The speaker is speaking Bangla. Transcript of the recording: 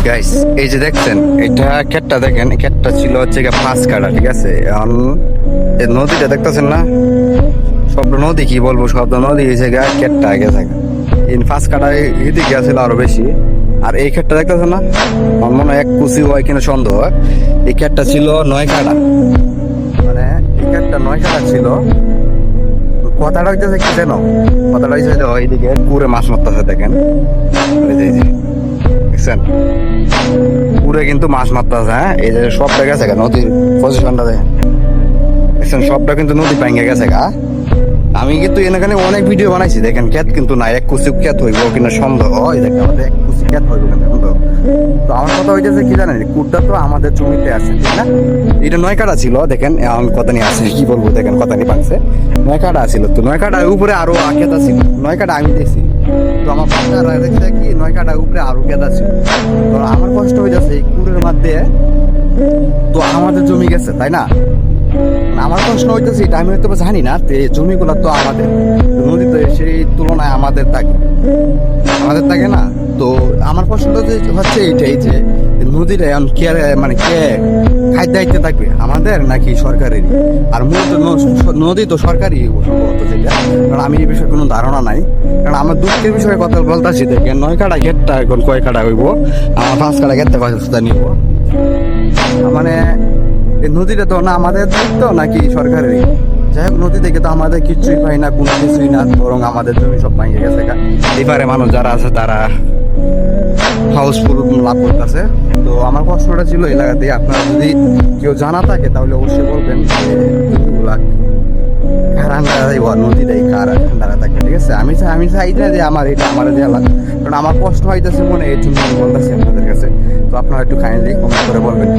গাইস এই যে দেখছেন এটা ক্ষেতটা দেখেন, ক্ষেতটা ছিল হচ্ছে ফাঁস কাটা, ঠিক আছে। এখন এই নদীটা দেখতেছেন না, শব্দ নদী কি বলবো, শব্দ নদী হয়েছে ক্ষেতটা আগে থাকে ইন ফাঁস কাটা এদিকে ছিল আরো বেশি। আর এই ক্ষেতটা দেখতেছেন না, আমার মনে হয় এক কুচি হয় কিনা সন্দেহ। এই ক্ষেতটা ছিল 9 কাটা, মানে এই ক্ষেতটা 9 কাটা ছিল। কথাটা হইতেছে কি জানো, কথাটা হইছে যে এইদিকে পুরে মাছ মারতেছে দেখেন, এই যে দেখছেন পুরে কিন্তু মাছ মারতেছে। হ্যাঁ, এই যে সবটা গেছে গা নদীর পজিশনটা দেখেন, দেখছেন সবটা কিন্তু নদী ভাঙ্গে গেছে গা। আমি কিন্তু এখানে অনেক ভিডিও বানাইছি দেখেন, ক্ষেত কিন্তু না, এক কুচি ক্ষেত হইব কিনা সন্দেহ। এই দেখেন আমাদের এক কুচি ক্ষেত হইব কিনা সন্দেহ। তো আমার কথা হইতেছে কি জানেন, কুটটা তো আমাদের জমিতে আছে, ঠিক না? এটা 9 কাটা ছিল দেখেন, এখন কত নিয়ে আছে কি বলবো, দেখেন কত নিয়ে পাচ্ছে। 9 কাটা ছিল, তো 9 কাটার উপরে আরো ক্ষেত ছিল। 9 কাটা আমি দেখছি, তো আমার বাচ্চারা দেখছে কি 9 কাটার উপরে আরো ক্ষেত ছিল। তো আমার কষ্ট হইতেছে এই কুড়ের মধ্যে তো আমাদের জমি গেছে, তাই না? আমার প্রশ্ন হইতেছে এটা, আমি হয়তো জানি না যে জমিগুলো তো আমাদের, নদী তো সেই তুলনায় আমাদের থাকে না। তো আমার প্রশ্নটা হচ্ছে এইটাই যে নদীটা এখন কে মানে কে খাদ্য দায়িত্ব থাকবে, আমাদের নাকি সরকারের? আর মূলত নদী তো সরকারি সম্ভবত, যেটা, কারণ আমি এই বিষয়ে কোনো ধারণা নাই। কারণ আমার দুঃখের বিষয়ে কথা বলতেছি দেখেন, 9 কাটা ক্ষেতটা এখন কয় কাটা হইব, আমার 5 কাটা ক্ষেতটা কয়টা নিব, মানে এই নদীটা তো না আমাদের দায়িত্ব নাকি সরকারেরই? যাই হোক, নদী থেকে তো আমাদের কিছুই পাই না, কোনো কিছুই না, বরং আমাদের জমি সব ভেঙে গেছে। এবারে মানুষ যারা আছে তারা হাউসফুল লাভ করতেছে। তো আমার প্রশ্নটা ছিল এলাকাতে, আপনারা যদি কেউ জানা থাকে তাহলে অবশ্যই বলবেন যে জমিগুলা কার আন্ডারে নদীটাই কার আন্ডারে থাকে, ঠিক আছে? আমি চাই না যে আমার এটা আমার দেওয়া, কারণ আমার প্রশ্ন হইতেছে মনে, এই জন্য বলতেছি আপনাদের কাছে। তো আপনারা একটু কাইন্ডলি কমেন্ট করে বলবেন।